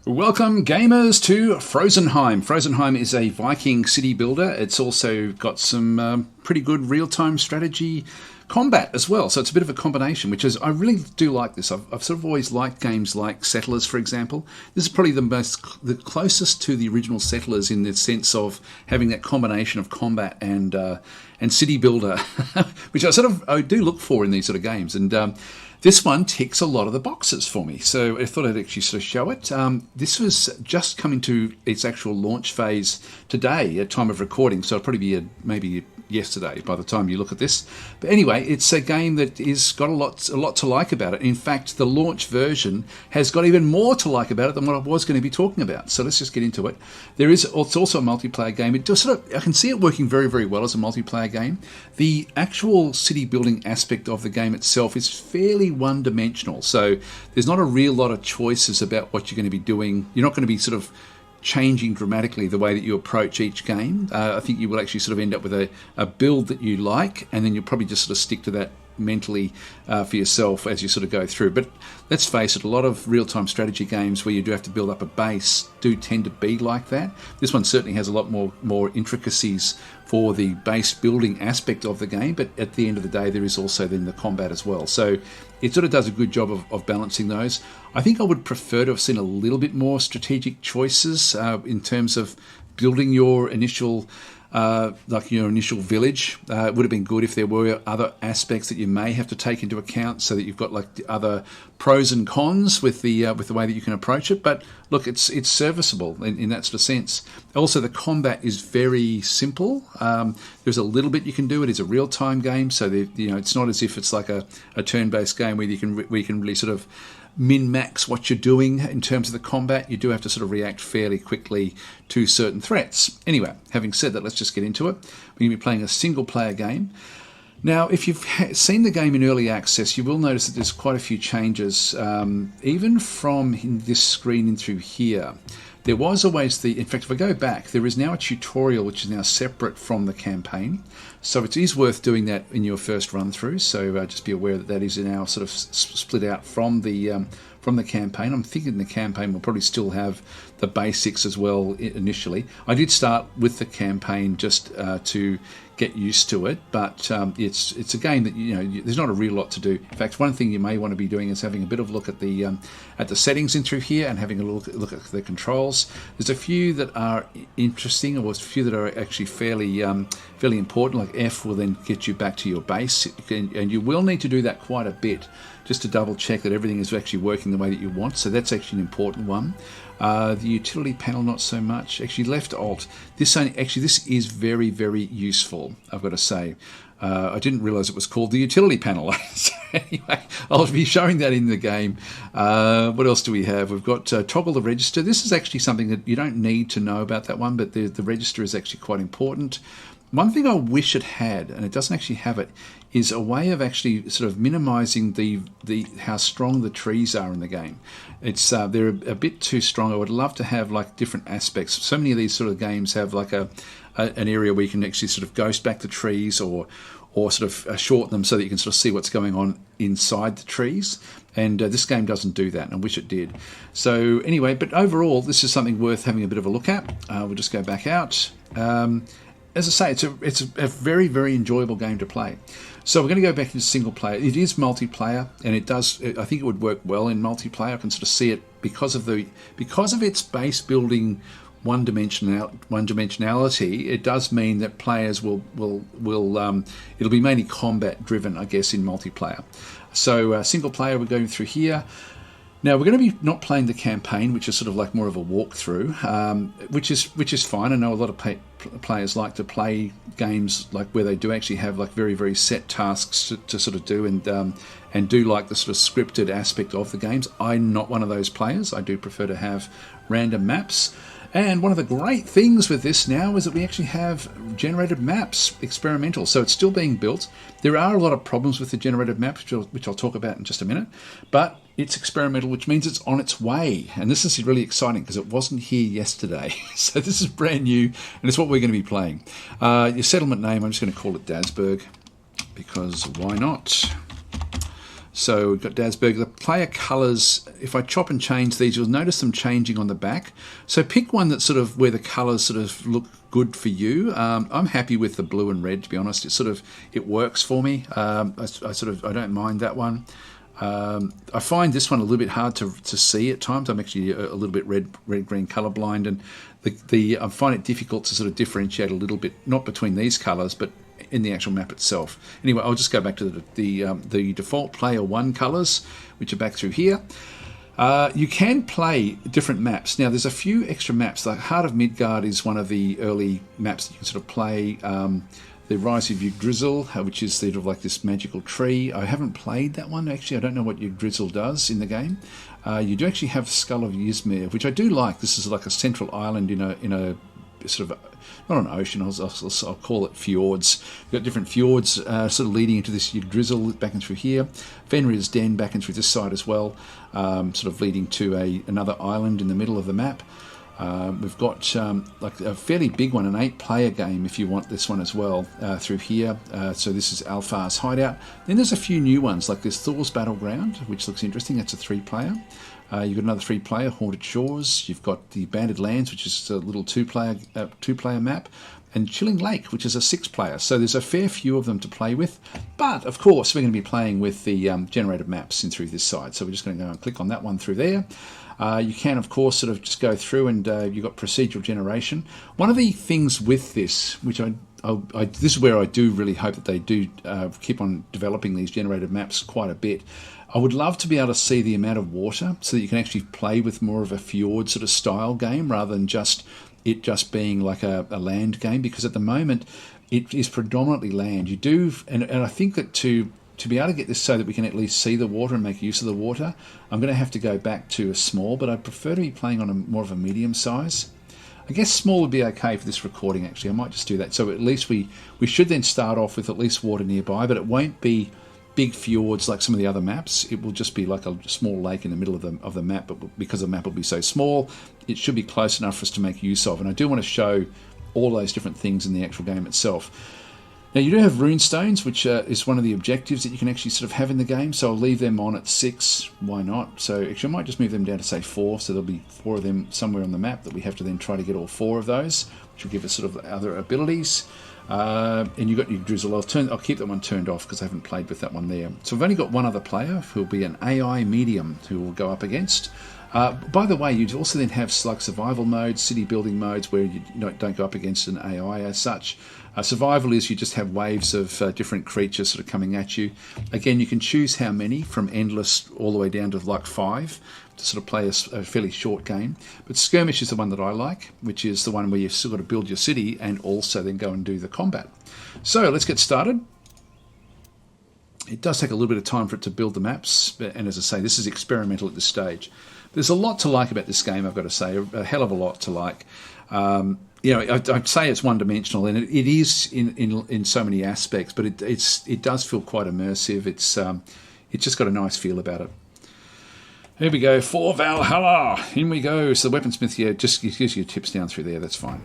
Welcome, gamers, to Frozenheim. Frozenheim is a Viking city builder. It's also got some pretty good real-time strategy combat as well. So it's a bit of a combination, which is, I really do like this. I've sort of always liked games like Settlers, for example. This is probably the closest to the original Settlers in the sense of having that combination of combat and city builder, which I do look for in these sort of games. And this one ticks a lot of the boxes for me, so I thought I'd actually sort of show it. This was just coming to its actual launch phase today at time of recording, so it'll probably be maybe yesterday by the time you look at this. But anyway, it's a game that is got a lot to like about it. In fact, the launch version has got even more to like about it than what I was going to be talking about. So let's just get into it. It's also a multiplayer game. It does I can see it working very, very well as a multiplayer game. The actual city building aspect of the game itself is fairly one-dimensional. So there's not a real lot of choices about what you're going to be doing. You're not going to be sort of changing dramatically the way that you approach each game. I think you will actually sort of end up with a build that you like, and then you'll probably just sort of stick to that mentally for yourself as you sort of go through. But let's face it, a lot of real-time strategy games where you do have to build up a base do tend to be like that. This one certainly has a lot more intricacies for the base building aspect of the game, but at the end of the day there is also then the combat as well. So it sort of does a good job of balancing those. I think I would prefer to have seen a little bit more strategic choices in terms of building your initial village. It would have been good if there were other aspects that you may have to take into account, so that you've got like the other pros and cons with the way that you can approach it. But look, it's serviceable in that sort of sense. Also, the combat is very simple. There's a little bit you can do. It is a real-time game, so it's not as if it's like a turn-based game where you can really sort of min-max what you're doing in terms of the combat. You do have to sort of react fairly quickly to certain threats. Anyway, having said that, let's just get into it. We're going to be playing a single-player game. Now, if you've seen the game in early access, you will notice that there's quite a few changes, even from this screen in through here. There was always in fact, if I go back, there is now a tutorial which is now separate from the campaign. So it is worth doing that in your first run through. So just be aware that that is now sort of split out from the campaign. I'm thinking the campaign will probably still have the basics as well initially. I did start with the campaign just to get used to it, but it's a game that there's not a real lot to do. In fact, one thing you may want to be doing is having a bit of a look at the settings in through here and having a look at the controls. There's a few that are interesting, or a few that are actually fairly important. Like F will then get you back to your base, and you will need to do that quite a bit just to double check that everything is actually working the way that you want. So that's actually an important one. The utility panel, not so much. Actually, left alt. This is very, very useful, I've got to say. I didn't realise it was called the utility panel. So anyway, I'll be showing that in the game. What else do we have? We've got toggle the register. This is actually something that you don't need to know about that one, but the register is actually quite important. One thing I wish it had, and it doesn't actually have it, is a way of actually sort of minimising the how strong the trees are in the game. They're a bit too strong. I would love to have like different aspects. So many of these sort of games have like an area where you can actually sort of ghost back the trees or sort of shorten them so that you can sort of see what's going on inside the trees. And this game doesn't do that, and I wish it did. So anyway, but overall, this is something worth having a bit of a look at. We'll just go back out. As I say, it's a very, very enjoyable game to play. So we're going to go back into single player. It is multiplayer, and I think it would work well in multiplayer. I can sort of see it because of its base building one-dimensionality. It does mean that players will it'll be mainly combat driven, I guess, in multiplayer. So single player, we're going through here. Now we're going to be not playing the campaign, which is sort of like more of a walkthrough, which is fine. I know a lot of players like to play games like where they do actually have like very, very set tasks to sort of do, and do like the sort of scripted aspect of the games. I'm not one of those players. I do prefer to have random maps. And one of the great things with this now is that we actually have generated maps, experimental. So it's still being built. There are a lot of problems with the generated maps, which I'll talk about in just a minute. But it's experimental, which means it's on its way. And this is really exciting because it wasn't here yesterday. So this is brand new, and it's what we're going to be playing. Your settlement name, I'm just going to call it Dasburg, because why not? So we've got Dasberg. The player colours, if I chop and change these, you'll notice them changing on the back. So pick one that's sort of where the colours sort of look good for you. I'm happy with the blue and red, to be honest. It works for me. I don't mind that one. I find this one a little bit hard to see at times. I'm actually a little bit red-green colourblind, and I find it difficult to sort of differentiate a little bit, not between these colours, but in the actual map itself. Anyway, I'll just go back to the default player 1 colours, which are back through here. You can play different maps. Now, there's a few extra maps. Like Heart of Midgard is one of the early maps that you can sort of play. The Rise of Yggdrasil, which is sort of like this magical tree. I haven't played that one, actually. I don't know what Yggdrasil does in the game. You do actually have Skull of Ysmir, which I do like. This is like a central island in a sort of, not an ocean, I'll call it fjords. You've got different fjords sort of leading into this Yggdrasil back and through here. Fenrir's Den back and through this side as well, sort of leading to another island in the middle of the map. We've got like a fairly big one, an 8-player game if you want this one as well, through here. So this is Alfar's Hideout. Then there's a few new ones, like this Thor's Battleground, which looks interesting. That's a 3-player. You've got another 3-player, Haunted Shores. You've got the Banded Lands, which is a little 2-player map. And Chilling Lake, which is a 6-player. So there's a fair few of them to play with. But, of course, we're going to be playing with the generated maps in through this side. So we're just going to go and click on that one through there. You can, of course, sort of just go through and you've got procedural generation. One of the things with this, which this is where I do really hope that they do keep on developing these generated maps quite a bit. I would love to be able to see the amount of water so that you can actually play with more of a fjord sort of style game rather than just being like a land game, because at the moment it is predominantly land. You do, and I think that to be able to get this so that we can at least see the water and make use of the water, I'm going to have to go back to a small, but I'd prefer to be playing on more of a medium size. I guess small would be okay for this recording, actually. I might just do that. So at least we should then start off with at least water nearby, but it won't be big fjords like some of the other maps. It will just be like a small lake in the middle of the map, but because the map will be so small, it should be close enough for us to make use of. And I do want to show all those different things in the actual game itself. Now, you do have runestones, which is one of the objectives that you can actually sort of have in the game. So I'll leave them on at 6. Why not? So actually, I might just move them down to, say, 4. So there'll be 4 of them somewhere on the map that we have to then try to get all 4 of those, which will give us sort of other abilities. And you've got your drizzle. I'll keep that one turned off because I haven't played with that one there. So we've only got one other player who will be an AI medium who will go up against. By the way, you also then have like survival modes, city building modes where you don't go up against an AI as such. Survival is you just have waves of different creatures sort of coming at you. Again, you can choose how many, from endless all the way down to like 5, to sort of play a fairly short game. But skirmish is the one that I like, which is the one where you've still got to build your city and also then go and do the combat. So let's get started. It does take a little bit of time for it to build the maps, and as I say, this is experimental at this stage. There's a lot to like about this game, I've got to say, a hell of a lot to like. I'd say it's one-dimensional, and it is in so many aspects, but it does feel quite immersive. It's just got a nice feel about it. Here we go, for Valhalla. In we go. So the weaponsmith here just gives you tips down through there. That's fine.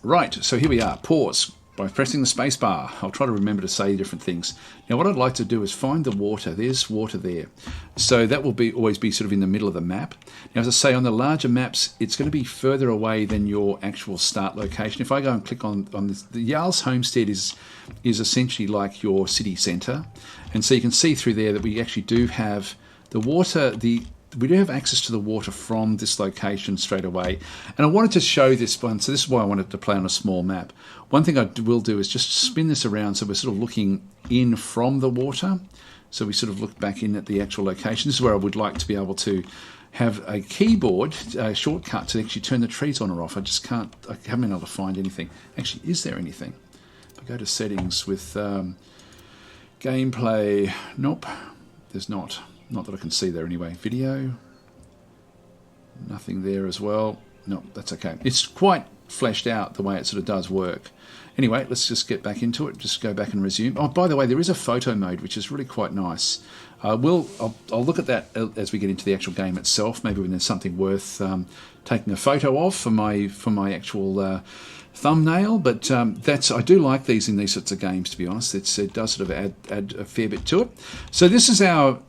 Right, so here we are. Pause by pressing the space bar. I'll try to remember to say different things. Now, what I'd like to do is find the water. There's water there. So that will always be sort of in the middle of the map. Now, as I say, on the larger maps, it's going to be further away than your actual start location. If I go and click on this, the Jarl's Homestead is essentially like your city centre. And so you can see through there that we actually do have the water, we do have access to the water from this location straight away. And I wanted to show this one, so this is why I wanted to play on a small map. One thing I will do is just spin this around so we're sort of looking in from the water. So we sort of look back in at the actual location. This is where I would like to be able to have a keyboard shortcut to actually turn the trees on or off. I haven't been able to find anything. Actually, is there anything? If I go to settings with gameplay, nope, there's not. Not that I can see there anyway. Video, nothing there as well. No, that's okay. It's quite fleshed out the way it sort of does work. Anyway, let's just get back into it. Just go back and resume. Oh, by the way, there is a photo mode, which is really quite nice. I'll look at that as we get into the actual game itself. Maybe when there's something worth taking a photo of for my actual thumbnail. But I do like these in these sorts of games, to be honest. It does sort of add a fair bit to it. So this is our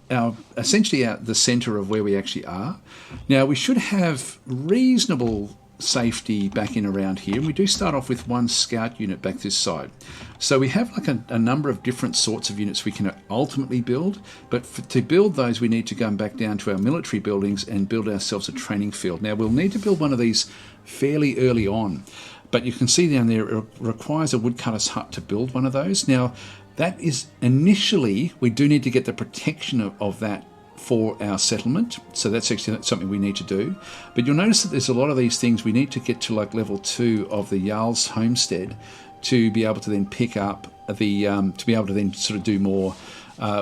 essentially the centre of where we actually are. Now we should have reasonable safety back in around here, and we do start off with one scout unit back this side. So we have like a number of different sorts of units we can ultimately build, but to build those we need to go back down to our military buildings and build ourselves a training field. Now we'll need to build one of these fairly early on, but you can see down there it requires a woodcutter's hut to build one of those. Now that is initially, we do need to get the protection of that for our settlement, so that's actually something we need to do. But you'll notice that there's a lot of these things we need to get to like level 2 of the Jarl's homestead to be able to then pick up to be able to then sort of do more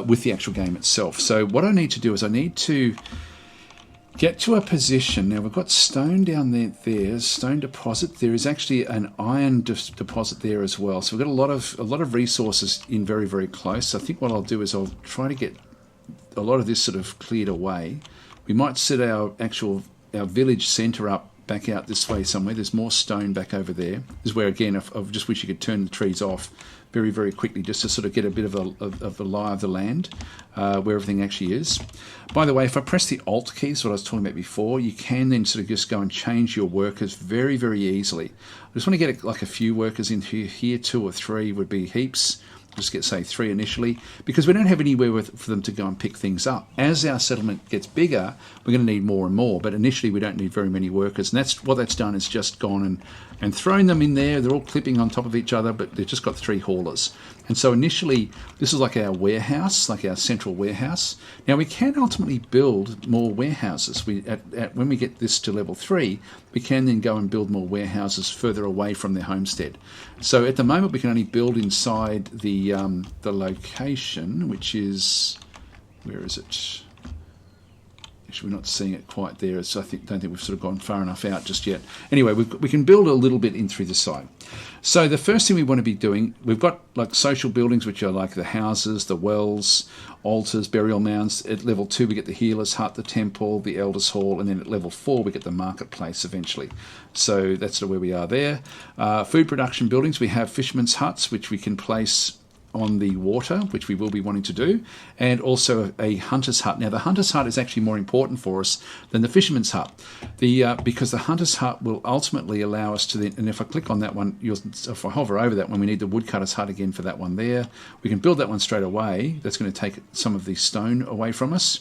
with the actual game itself. So what I need to do is I need to get to a position. Now we've got stone down there, stone deposit. There is actually an iron deposit there as well. So we've got a lot of resources in very, very close. I think what I'll do is I'll try to get a lot of this sort of cleared away. We might set our village centre up back out this way somewhere. There's more stone back over there. This is where, again, I just wish you could turn the trees off very, very quickly just to sort of get a bit of a lie of the land where everything actually is. By the way, if I press the Alt keys, what I was talking about before, you can then sort of just go and change your workers very, very easily. I just want to get like a few workers in here. 2 or 3 would be heaps. Just get, say, 3 initially, because we don't have anywhere for them to go and pick things up. As our settlement gets bigger, we're going to need more and more, but initially we don't need very many workers, and that's what that's done is just gone and thrown them in there. They're all clipping on top of each other, but they've just got 3 haulers. And so initially, this is like our warehouse, like our central warehouse. Now we can ultimately build more warehouses. When we get this to level 3, we can then go and build more warehouses further away from their homestead. So at the moment, we can only build inside the location, which is, where is it? Actually, we're not seeing it quite there, so don't think we've sort of gone far enough out just yet. Anyway, we can build a little bit in through the side. So the first thing we want to be doing, we've got like social buildings, which are like the houses, the wells, altars, burial mounds. At level 2, we get the healer's hut, the temple, the elder's hall, and then at level 4, we get the marketplace eventually. So that's sort of where we are there. Food production buildings, we have fishermen's huts, which we can place on the water, which we will be wanting to do, and also a hunter's hut. Now, the hunter's hut is actually more important for us than the fisherman's hut, because the hunter's hut will ultimately allow us to then, and if I click on that one, if I hover over that one, we need the woodcutter's hut again for that one there. We can build that one straight away. That's going to take some of the stone away from us.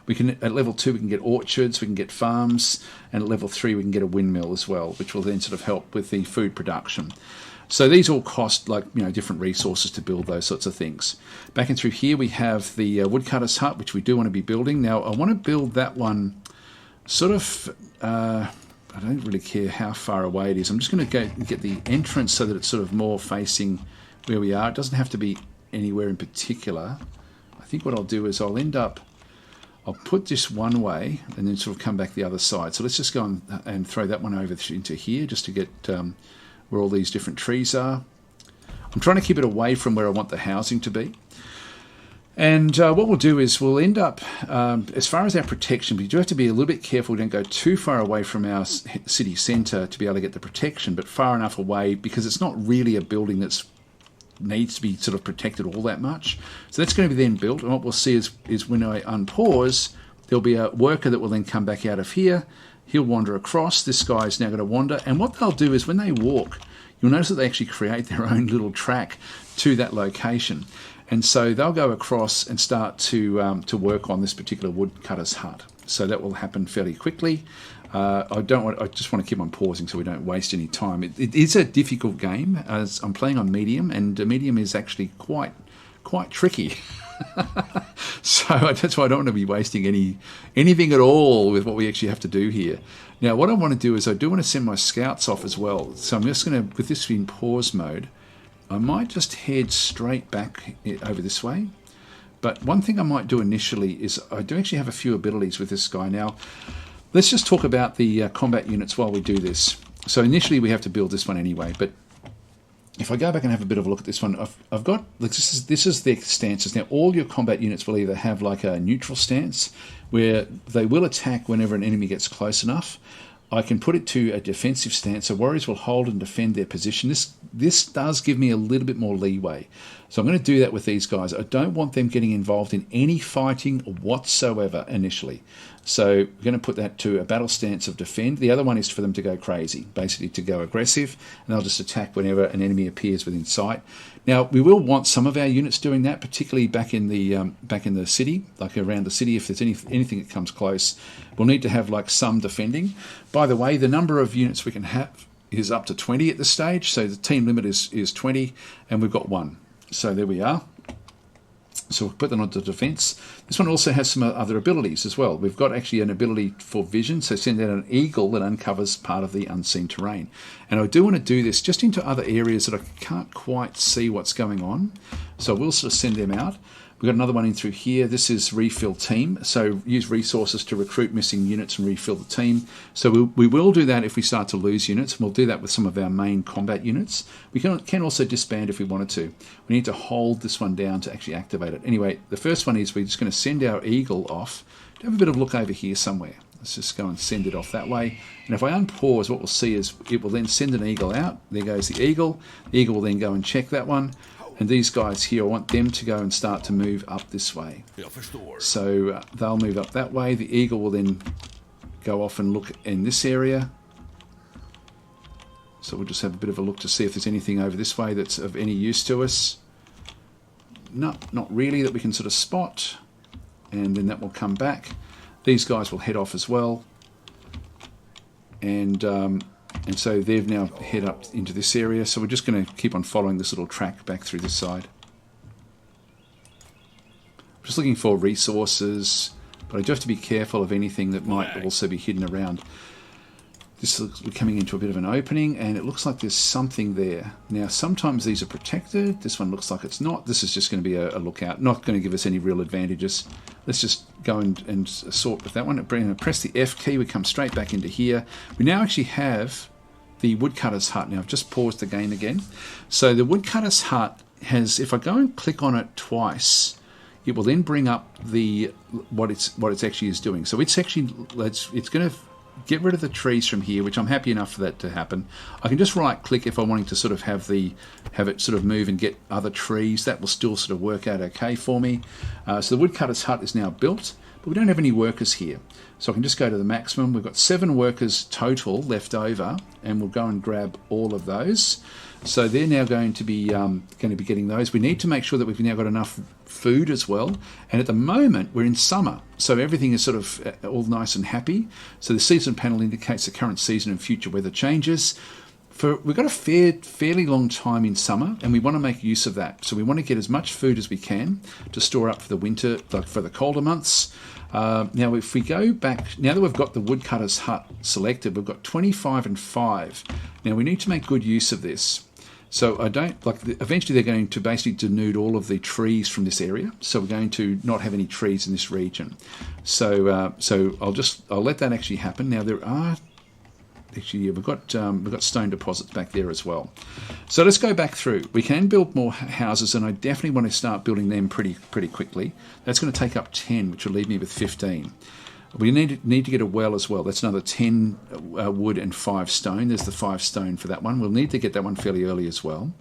We can, at level 2, we can get orchards, we can get farms, and at level 3, we can get a windmill as well, which will then sort of help with the food production. So these all cost different resources to build those sorts of things. Back in through here we have the woodcutter's hut, which we do want to be building. Now I want to build that one sort of, I don't really care how far away it is. I'm just going to go and get the entrance so that it's sort of more facing where we are. It doesn't have to be anywhere in particular. I think what I'll do is I'll put this one way and then sort of come back the other side. So let's just go and throw that one over into here just to get where all these different trees are. I'm trying to keep it away from where I want the housing to be. And what we'll do is we'll end up, as far as our protection, we do have to be a little bit careful we don't go too far away from our city centre to be able to get the protection, but far enough away because it's not really a building that needs to be sort of protected all that much. So that's going to be then built, and what we'll see is when I unpause, there'll be a worker that will then come back out of here. He'll wander across. This guy's now going to wander. And what they'll do is when they walk, you'll notice that they actually create their own little track to that location. And so they'll go across and start to work on this particular woodcutter's hut. So that will happen fairly quickly. I just want to keep on pausing so we don't waste any time. It is a difficult game as I'm playing on medium, and medium is actually quite tricky. So that's why I don't want to be wasting anything at all with what we actually have to do here. Now, what I want to do is I do want to send my scouts off as well. So I'm just going to, with this in pause mode, I might just head straight back over this way. But one thing I might do initially is I do actually have a few abilities with this guy. Now, let's just talk about the combat units while we do this. So initially we have to build this one anyway, but if I go back and have a bit of a look at this one, I've got, this is the stances. Now all your combat units will either have like a neutral stance where they will attack whenever an enemy gets close enough. I can put it to a defensive stance, so warriors will hold and defend their position. This does give me a little bit more leeway. So I'm going to do that with these guys. I don't want them getting involved in any fighting whatsoever initially. So we're going to put that to a battle stance of defend. The other one is for them to go crazy, basically to go aggressive, and they'll just attack whenever an enemy appears within sight. Now we will want some of our units doing that, particularly back in the city, like around the city. If there's anything that comes close, we'll need to have like some defending. By the way, the number of units we can have is up to 20 at this stage. So the team limit is 20, and we've got 1. So there we are. So we'll put that onto defense. This one also has some other abilities as well. We've got actually an ability for vision, so send out an eagle that uncovers part of the unseen terrain. And I do want to do this just into other areas that I can't quite see what's going on. So we'll sort of send them out. We've got another one in through here. This is refill team. So use resources to recruit missing units and refill the team. So we will do that if we start to lose units. We'll do that with some of our main combat units. We can also disband if we wanted to. We need to hold this one down to actually activate it. Anyway, the first one is we're just going to send our eagle off. Have a bit of a look over here somewhere. Let's just go and send it off that way. And if I unpause, what we'll see is it will then send an eagle out. There goes the eagle. The eagle will then go and check that one. And these guys here, I want them to go and start to move up this way. So they'll move up that way. The eagle will then go off and look in this area. So we'll just have a bit of a look to see if there's anything over this way that's of any use to us. No, not really that we can sort of spot. And then that will come back. These guys will head off as well. And so they've now head up into this area. So we're just going to keep on following this little track back through this side. Just looking for resources, but I do have to be careful of anything that might also be hidden around. We're coming into a bit of an opening, and it looks like there's something there. Now, sometimes these are protected. This one looks like it's not. This is just going to be a lookout. Not going to give us any real advantages. Let's just go and sort with that one. Press the F key. We come straight back into here. We now actually have the woodcutter's hut. Now, I've just paused the game again. So the woodcutter's hut has, if I go and click on it twice, it will then bring up what it's actually is doing. So it's going to get rid of the trees from here, which I'm happy enough for that to happen. I can just right click if I'm wanting to sort of have it sort of move and get other trees. That will still sort of work out okay for me. So the woodcutter's hut is now built, but we don't have any workers here. So I can just go to the maximum. We've got 7 workers total left over, and we'll go and grab all of those. So they're now going to be getting those. We need to make sure that we've now got enough food as well. And at the moment, we're in summer, so everything is sort of all nice and happy. So the season panel indicates the current season and future weather changes. We've got a fairly long time in summer, and we want to make use of that. So we want to get as much food as we can to store up for the winter, like for the colder months. Now, if we go back, now that we've got the woodcutter's hut selected, we've got 25 and 5. Now, we need to make good use of this. So eventually they're going to basically denude all of the trees from this area. So we're going to not have any trees in this region. So I'll let that actually happen. Now there are actually we've got stone deposits back there as well. So let's go back through. We can build more houses, and I definitely want to start building them pretty quickly. That's going to take up 10, which will leave me with 15. We need to get a well as well. That's another 10 wood and 5 stone. There's the 5 stone for that one. We'll need to get that one fairly early as well.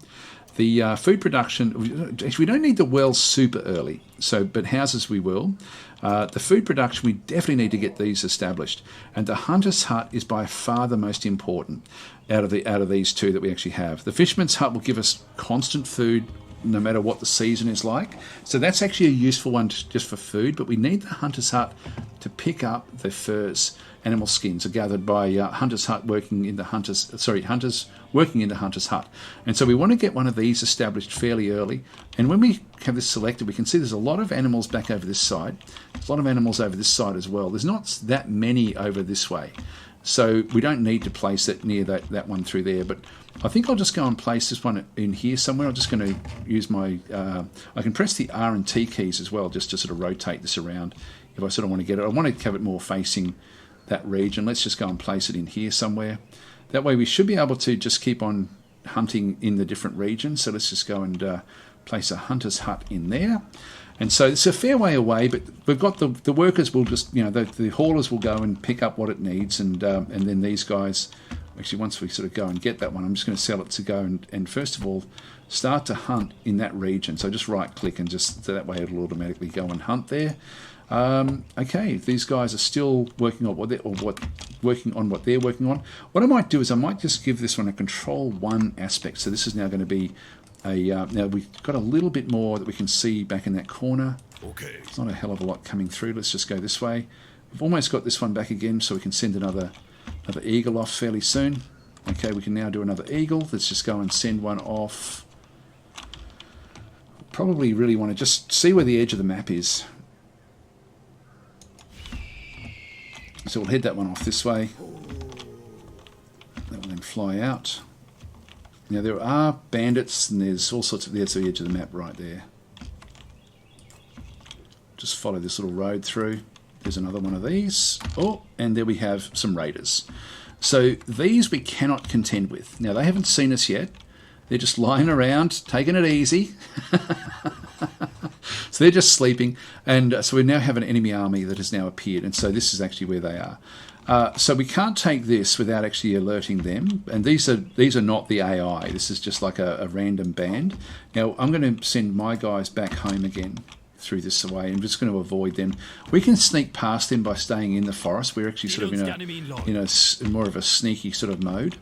The food production, actually we don't need the well super early, but houses we will. The food production, we definitely need to get these established. And the hunter's hut is by far the most important out of these two that we actually have. The fisherman's hut will give us constant food no matter what the season is like. So that's actually a useful one just for food, but we need the hunter's hut to pick up the furs. Animal skins are gathered by hunters working in the hunter's hut. And so we want to get one of these established fairly early. And when we have this selected, we can see there's a lot of animals back over this side. There's a lot of animals over this side as well. There's not that many over this way. So we don't need to place it near that one through there. But I think I'll just go and place this one in here somewhere. I'm just going to use my... I can press the R and T keys as well, just to sort of rotate this around if I sort of want to get it. I want to have it more facing that region. Let's just go and place it in here somewhere. That way we should be able to just keep on hunting in the different regions. So let's just go and place a hunter's hut in there. And so it's a fair way away, but we've got the workers will just, the haulers will go and pick up what it needs, and then these guys, actually once we sort of go and get that one, I'm just going to sell it to go and first of all start to hunt in that region. So just right click and just so that way it'll automatically go and hunt there. Okay, these guys are still working on what they're working on. What I might do is I might just give this one a control 1 aspect. So this is now going to be now we've got a little bit more that we can see back in that corner. Okay. It's not a hell of a lot coming through. Let's just go this way. We've almost got this one back again, so we can send another eagle off fairly soon. Okay, we can now do another eagle. Let's just go and send one off. Probably really want to just see where the edge of the map is. So we'll head that one off this way. That will then fly out. Now there are bandits, and there's all sorts of... There's the edge of the map right there. Just follow this little road through. There's another one of these. Oh, and there we have some raiders. So these we cannot contend with. Now they haven't seen us yet. They're just lying around, taking it easy. So they're just sleeping. And so we now have an enemy army that has now appeared. And so this is actually where they are. So we can't take this without actually alerting them. And these are not the AI. This is just like a random band. Now I'm going to send my guys back home again through this way. I'm just going to avoid them. We can sneak past them by staying in the forest. We're actually sort of in more of a sneaky sort of mode.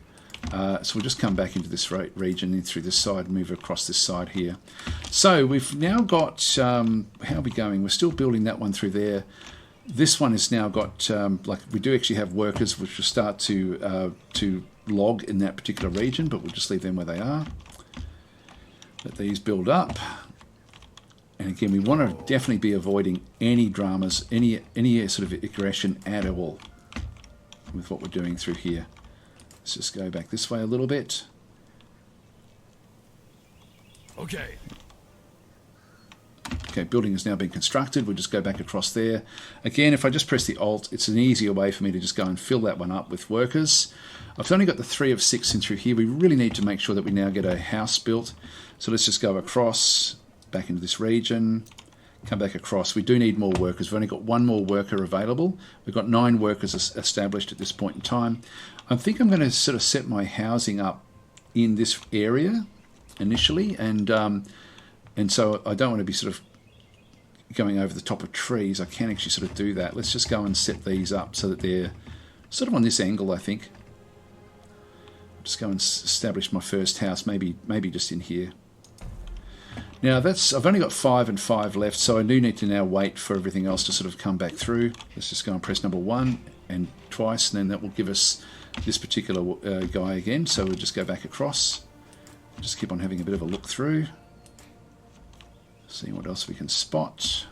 So we'll just come back into this region in through this side, move across this side here. So we've now got, how are we going? We're still building that one through there. This one has now got, like we do actually have workers which will start to log in that particular region, but we'll just leave them where they are. Let these build up. And again, we want to definitely be avoiding any dramas, any sort of aggression at all with what we're doing through here. Let's just go back this way a little bit. Okay. Okay, building has now been constructed. We'll just go back across there. Again, if I just press the Alt, it's an easier way for me to just go and fill that one up with workers. I've only got the 3 of 6 in through here. We really need to make sure that we now get a house built. So let's just go across, back into this region, come back across. We do need more workers. We've only got 1 more worker available. We've got 9 workers established at this point in time. I think I'm going to sort of set my housing up in this area initially, and so I don't want to be sort of going over the top of trees. I can actually sort of do that. Let's just go and set these up so that they're sort of on this angle, I think. Just go and establish my first house, maybe just in here. Now I've only got 5 and 5 left, so I do need to now wait for everything else to sort of come back through. Let's just go and press number 1 and twice, and then that will give us this particular guy again. So we'll just go back across. Just keep on having a bit of a look through. See what else we can spot.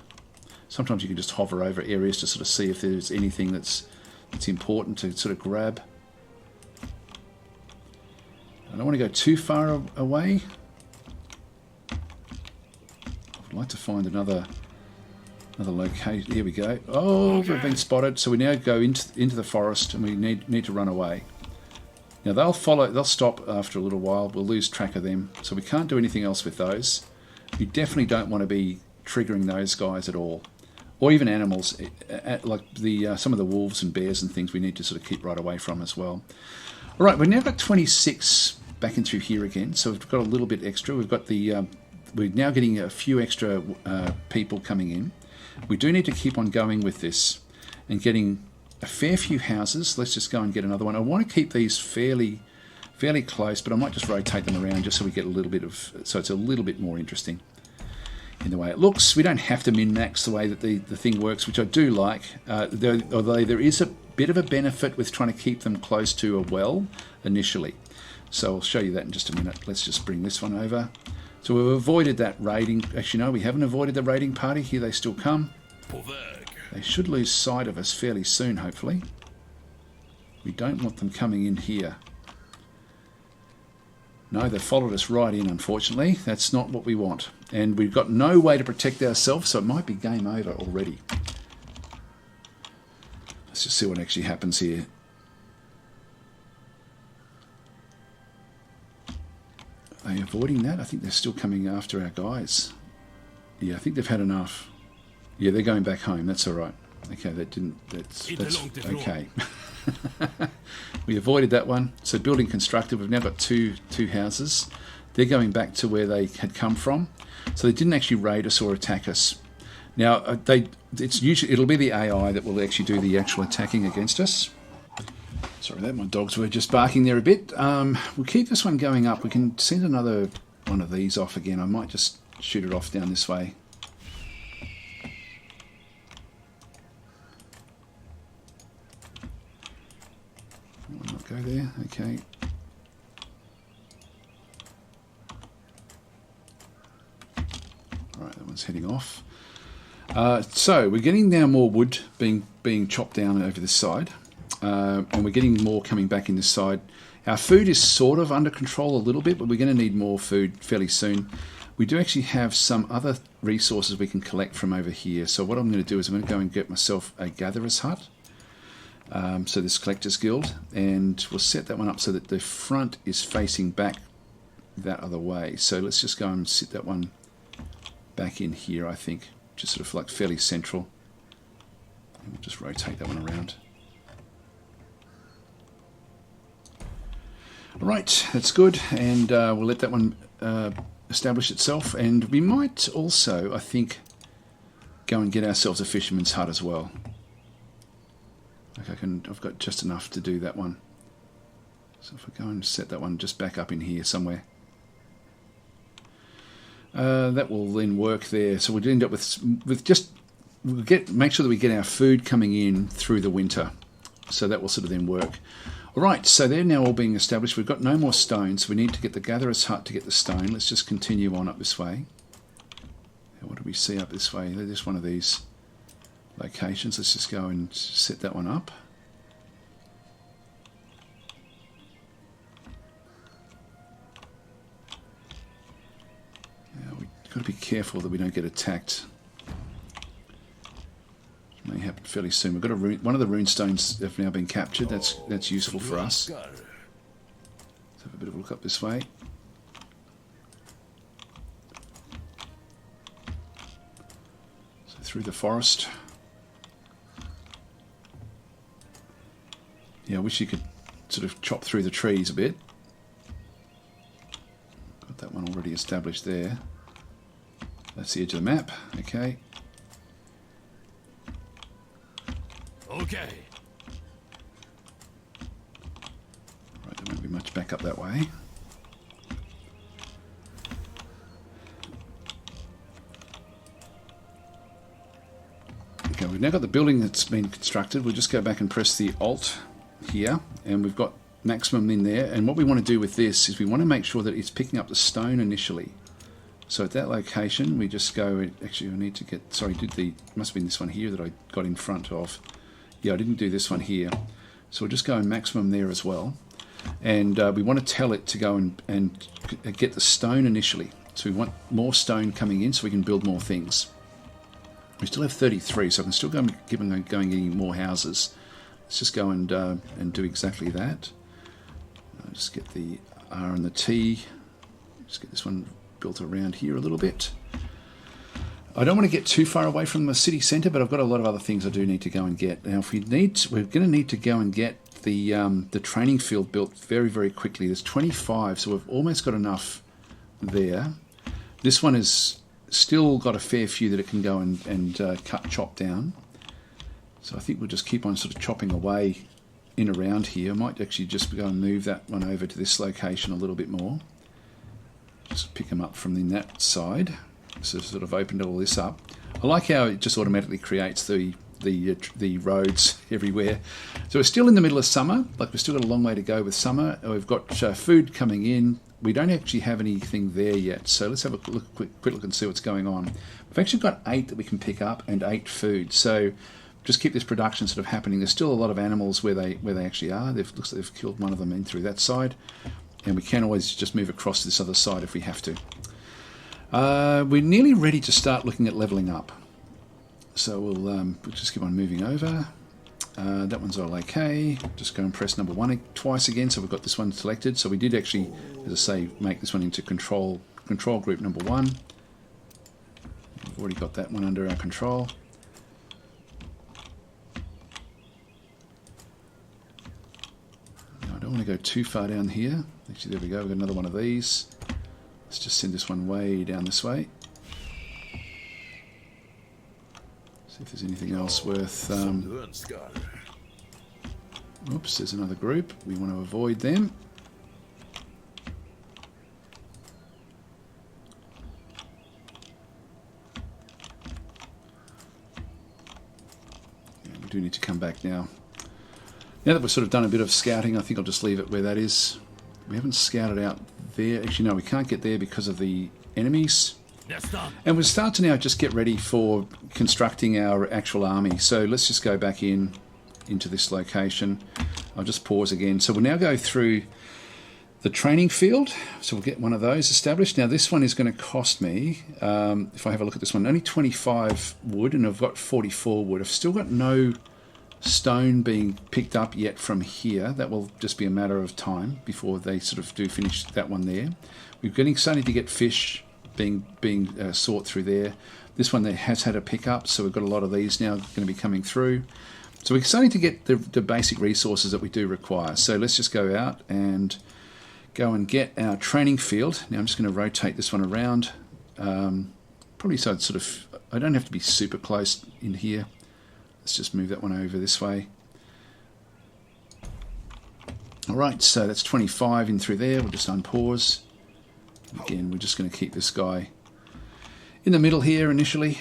Sometimes you can just hover over areas to sort of see if there's anything that's important to sort of grab. I don't want to go too far away. I would like to find another location. Here we go. Oh, okay. We've been spotted. So we now go into the forest, and we need to run away. Now they'll stop after a little while. We'll lose track of them. So we can't do anything else with those. You definitely don't want to be triggering those guys at all, or even animals like some of the wolves and bears and things. We need to sort of keep right away from as well. All right, we've now got 26 back in through here again, so we've got a little bit extra. We've got we're now getting a few extra people coming in. We do need to keep on going with this and getting a fair few houses. Let's just go and get another one. I want to keep these fairly close, but I might just rotate them around just so we get a little bit of, so it's a little bit more interesting in the way it looks. We don't have to min-max the way that the thing works, which I do like, although there is a bit of a benefit with trying to keep them close to a well initially. So I'll show you that in just a minute. Let's just bring this one over. So we've avoided that raiding. Actually, no, we haven't avoided the raiding party. Here they still come. They should lose sight of us fairly soon, hopefully. We don't want them coming in here. No, they followed us right in, unfortunately. That's not what we want. And we've got no way to protect ourselves, so it might be game over already. Let's just see what actually happens here. they avoiding that? I think they're still coming after our guys. Yeah, I think they've had enough. Yeah, they're going back home. That's all right. Okay, that's okay. We avoided that one. So building constructed, we've now got two houses. They're going back to where they had come from. So they didn't actually raid us or attack us. Now, it'll be the AI that will actually do the actual attacking against us. Sorry about that, my dogs were just barking there a bit. We'll keep this one going up. We can send another one of these off again. I might just shoot it off down this way. Will not go there. Okay. All right, that one's heading off. So we're getting now more wood being chopped down over this side, and we're getting more coming back in this side. Our food is sort of under control a little bit, but we're going to need more food fairly soon. We do actually have some other resources we can collect from over here. So what I'm going to do is I'm going to go and get myself a gatherer's hut. So this collector's guild, and we'll set that one up so that the front is facing back that other way. So let's just go and sit that one back in here, I think, just sort of like fairly central. And we'll just rotate that one around. All right, that's good, and we'll let that one establish itself, and we might also, I think, go and get ourselves a fisherman's hut as well. Like I've got just enough to do that one. So if I go and set that one just back up in here somewhere, that will then work there. So we'll end up with just make sure that we get our food coming in through the winter. So that will sort of then work. All right, so they're now all being established. We've got no more stones. We need to get the gatherer's hut to get the stone. Let's just continue on up this way. What do we see up this way? They're just one of these locations. Let's just go and set that one up. Now we've got to be careful that we don't get attacked. It may happen fairly soon. We've got a rune, one of the rune stones have now been captured. That's useful for us. Let's have a bit of a look up this way. So through the forest. Yeah, I wish you could sort of chop through the trees a bit. Got that one already established there. That's the edge of the map. Okay. Okay. Right, there won't be much back up that way. Okay, we've now got the building that's been constructed. We'll just go back and press the Alt here, and we've got maximum in there. And what we want to do with this is we want to make sure that it's picking up the stone initially. So at that location, we just go. Actually, I need to get. Sorry, must have been this one here that I got in front of. Yeah, I didn't do this one here. So we'll just go in maximum there as well. And we want to tell it to go and get the stone initially. So we want more stone coming in so we can build more things. We still have 33, so I can still go and keep on going getting more houses. Let's just go and do exactly that. I'll just get the R and the T. Just get this one built around here a little bit. I don't want to get too far away from the city centre, but I've got a lot of other things I do need to go and get. Now, we're going to need to go and get the training field built very, very quickly. There's 25, so we've almost got enough there. This one has still got a fair few that it can go and chop down. So I think we'll just keep on sort of chopping away in around here. I might actually just go and move that one over to this location a little bit more. Just pick them up from that side. So sort of opened all this up. I like how it just automatically creates the roads everywhere. So we're still in the middle of summer. Like we've still got a long way to go with summer. We've got food coming in. We don't actually have anything there yet. So let's have a quick look and see what's going on. We've actually got 8 that we can pick up and 8 food. So just keep this production sort of happening. There's still a lot of animals where they actually are. Looks like they've killed one of them in through that side. And we can always just move across to this other side if we have to. We're nearly ready to start looking at leveling up. So we'll just keep on moving over. That one's all okay. Just go and press number 1 twice again, so we've got this one selected. So we did actually, as I say, make this one into control group number 1. We've already got that one under our control. Now, I don't want to go too far down here. Actually, there we go. We've got another one of these. Let's just send this one way down this way. See if there's anything else worth... Oops, there's another group. We want to avoid them. Yeah, we do need to come back now. Now that we've sort of done a bit of scouting, I think I'll just leave it where that is. We haven't scouted out there. Actually, no, we can't get there because of the enemies. And we'll start to now just get ready for constructing our actual army. So let's just go back into this location. I'll just pause again. So we'll now go through the training field. So we'll get one of those established. Now this one is going to cost me, if I have a look at this one, only 25 wood, and I've got 44 wood. I've still got no stone being picked up yet from here. That will just be a matter of time before they sort of do finish that one there. We're starting to get fish being sought through there. This one there has had a pickup, so we've got a lot of these now going to be coming through. So we're starting to get the basic resources that we do require. So let's just go out and go and get our training field. Now I'm just going to rotate this one around, probably so it's sort of, I don't have to be super close in here. Let's just move that one over this way. All right, so that's 25 in through there. We'll just unpause. Again, we're just going to keep this guy in the middle here initially.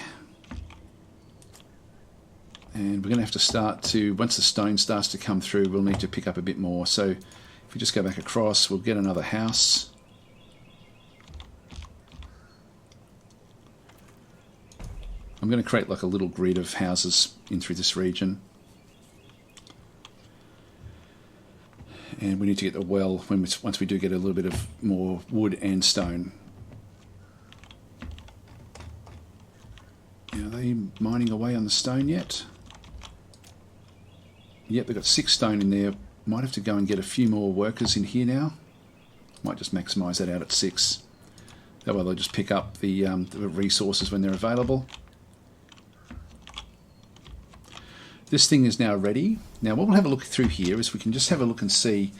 And we're going to have to start to, once the stone starts to come through, we'll need to pick up a bit more. So if we just go back across, we'll get another house. I'm going to create like a little grid of houses in through this region. And we need to get the well once we do get a little bit of more wood and stone. Now, are they mining away on the stone yet? Yep, they've got 6 stone in there. Might have to go and get a few more workers in here now. Might just maximise that out at 6. That way they'll just pick up the resources when they're available. This thing is now ready. Now what we'll have a look through here is we can just have a look and see.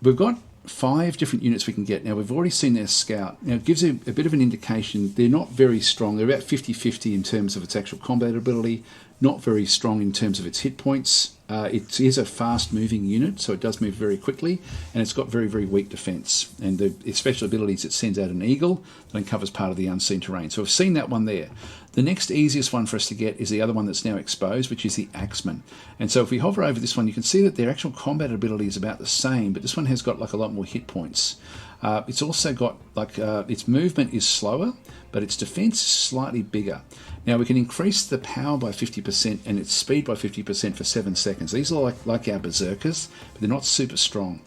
We've got 5 different units we can get. Now we've already seen their scout. Now it gives a bit of an indication. They're not very strong. They're about 50-50 in terms of its actual combat ability. Not very strong in terms of its hit points. It is a fast-moving unit, so it does move very quickly, and it's got very, very weak defense. And its special abilities, it sends out an eagle that uncovers part of the unseen terrain. So we've seen that one there. The next easiest one for us to get is the other one that's now exposed, which is the Axeman. And so if we hover over this one, you can see that their actual combat ability is about the same, but this one has got like a lot more hit points. It's also got like its movement is slower, but its defense is slightly bigger. Now we can increase the power by 50% and its speed by 50% for 7 seconds. These are like our berserkers, but they're not super strong.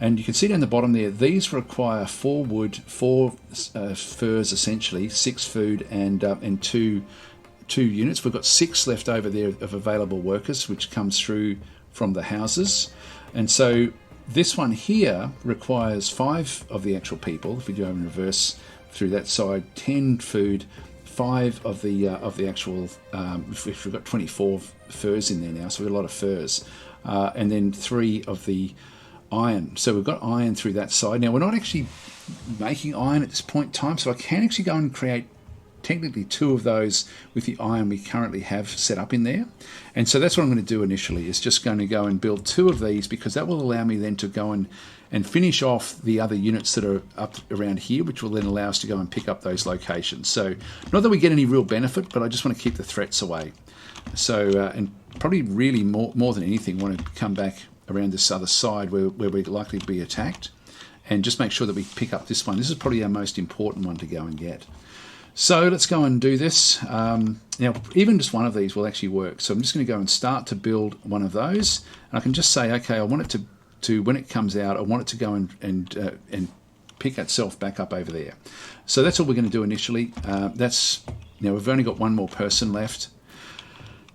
And you can see down the bottom there, these require 4 wood, 4 furs essentially, 6 food, and 2 units. We've got 6 left over there of available workers, which comes through from the houses. And so this one here requires 5 of the actual people. If we do in reverse through that side, 10 food, 5 of the actual. We've got 24 furs in there now, so we've got a lot of furs, and then 3 of the iron. So we've got iron through that side. Now we're not actually making iron at this point in time, so I can actually go and create technically 2 of those with the iron we currently have set up in there. And so that's what I'm going to do initially, is just going to go and build 2 of these, because that will allow me then to go and finish off the other units that are up around here, which will then allow us to go and pick up those locations. So not that we get any real benefit, but I just want to keep the threats away. So and probably really more than anything want to come back around this other side where we're likely to be attacked, and just make sure that we pick up this one. This is probably our most important one to go and get. So let's go and do this. Now, even just one of these will actually work. So I'm just going to go and start to build one of those. And I can just say, okay, I want it to when it comes out, I want it to go and pick itself back up over there. So that's all we're going to do initially. Now we've only got one more person left.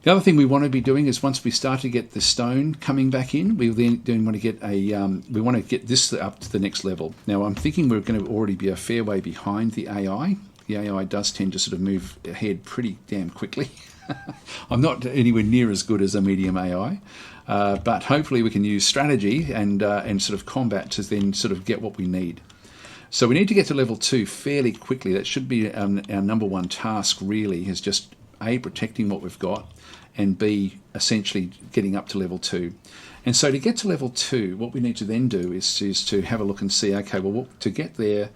The other thing we want to be doing is once we start to get the stone coming back in, we then want to get we want to get this up to the next level. Now I'm thinking we're going to already be a fair way behind the AI. The AI does tend to sort of move ahead pretty damn quickly. I'm not anywhere near as good as a medium AI, but hopefully we can use strategy and sort of combat to then sort of get what we need. So we need to get to level 2 fairly quickly. That should be our number one task really, is just A, protecting what we've got, and B, essentially getting up to level 2. And so to get to level 2, what we need to then do is to have a look and see, okay, well, to get there,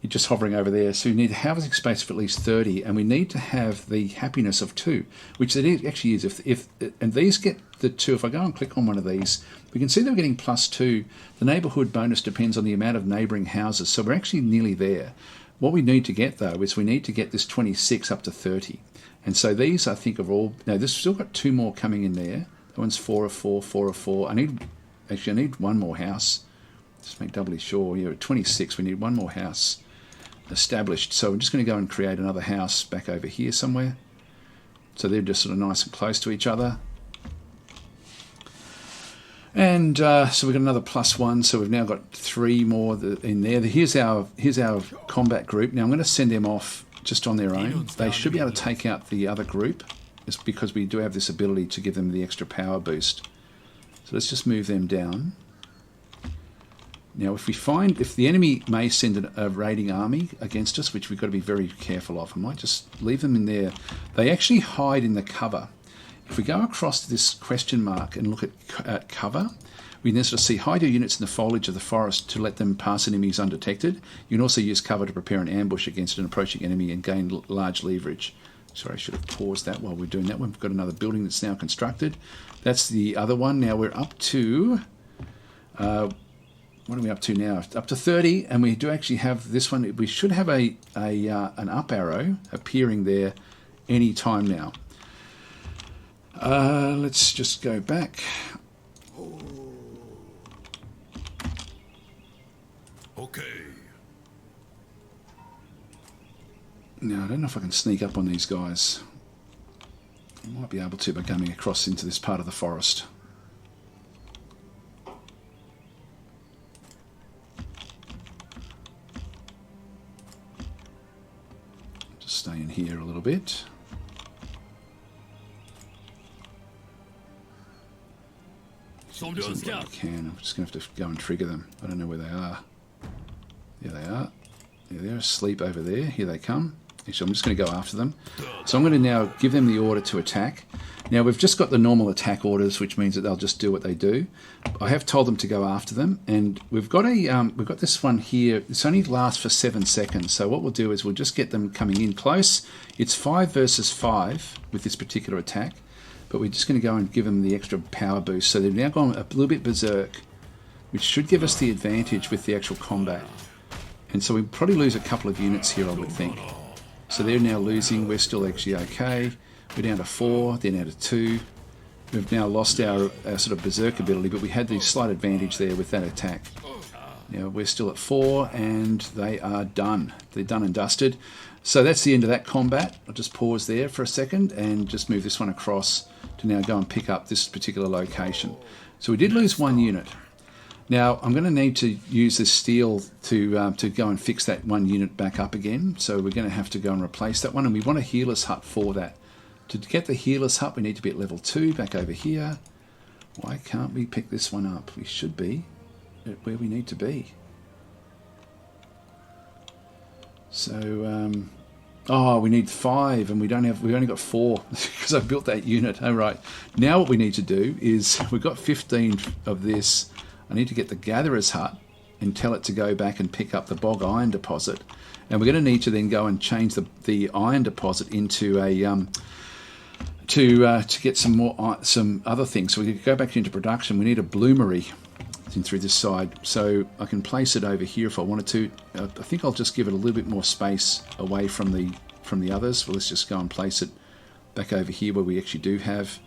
you're just hovering over there, so you need a housing space of at least 30, and we need to have the happiness of 2, which it actually is. And these get the 2. If I go and click on one of these, we can see that we're getting +2. The neighbourhood bonus depends on the amount of neighbouring houses, so we're actually nearly there. What we need to get, though, is we need to get this 26 up to 30. And so these, I think, are all... Now, this still got 2 more coming in there. That one's 4 of 4, 4 of 4. I need one more house. Just make doubly sure. Yeah, at 26, we need one more house established. So I'm just going to go and create another house back over here somewhere. So they're just sort of nice and close to each other. And so we've got another +1. So we've now got 3 more in there. Here's our combat group. Now I'm going to send them off just on their own. They should be able to take out the other group, it's because we do have this ability to give them the extra power boost. So let's just move them down. Now if the enemy may send a raiding army against us, which we've got to be very careful of, I might just leave them in there. They actually hide in the cover. If we go across to this question mark and look at cover, we can then sort of see hide your units in the foliage of the forest to let them pass enemies undetected. You can also use cover to prepare an ambush against an approaching enemy and gain large leverage. Sorry, I should have paused that while we're doing that one. We've got another building that's now constructed. That's the other one. Now we're up to... what are we up to now? Up to 30, and we do actually have this one. We should have an up arrow appearing there any time now. Let's just go back. Okay. Now, I don't know if I can sneak up on these guys. I might be able to by coming across into this part of the forest. Just stay in here a little bit. I'm just going to have to go and trigger them. I don't know where they are. There they are. Yeah, they're asleep over there. Here they come. Actually, I'm just going to go after them. So I'm going to now give them the order to attack. Now, we've just got the normal attack orders, which means that they'll just do what they do. I have told them to go after them, and we've got this one here. This only lasts for 7 seconds. So what we'll do is we'll just get them coming in close. It's 5 versus 5 with this particular attack. But we're just going to go and give them the extra power boost. So they've now gone a little bit berserk, which should give us the advantage with the actual combat. And so we probably lose a couple of units here, I would think. So they're now losing. We're still actually okay. We're down to 4, then down to 2. We've now lost our sort of berserk ability, but we had the slight advantage there with that attack. Now we're still at 4, and they are done. They're done and dusted. So that's the end of that combat. I'll just pause there for a second and just move this one across to now go and pick up this particular location. So we did lose 1 unit. Now I'm going to need to use this steel to go and fix that 1 unit back up again. So we're going to have to go and replace that one, and we want a healer's hut for that. To get the healer's hut, we need to be at level 2 back over here. Why can't we pick this one up? We should be at where we need to be. So, we need 5, and we only got 4 because I built that unit. All right. Now what we need to do is we've got 15 of this. I need to get the gatherer's hut and tell it to go back and pick up the bog iron deposit. And we're going to need to then go and change the iron deposit into a to get some other things. So we can go back into production. We need a bloomery in through this side, so I can place it over here if I wanted to. I think I'll just give it a little bit more space away from the others. Well, let's just go and place it back over here where we actually do have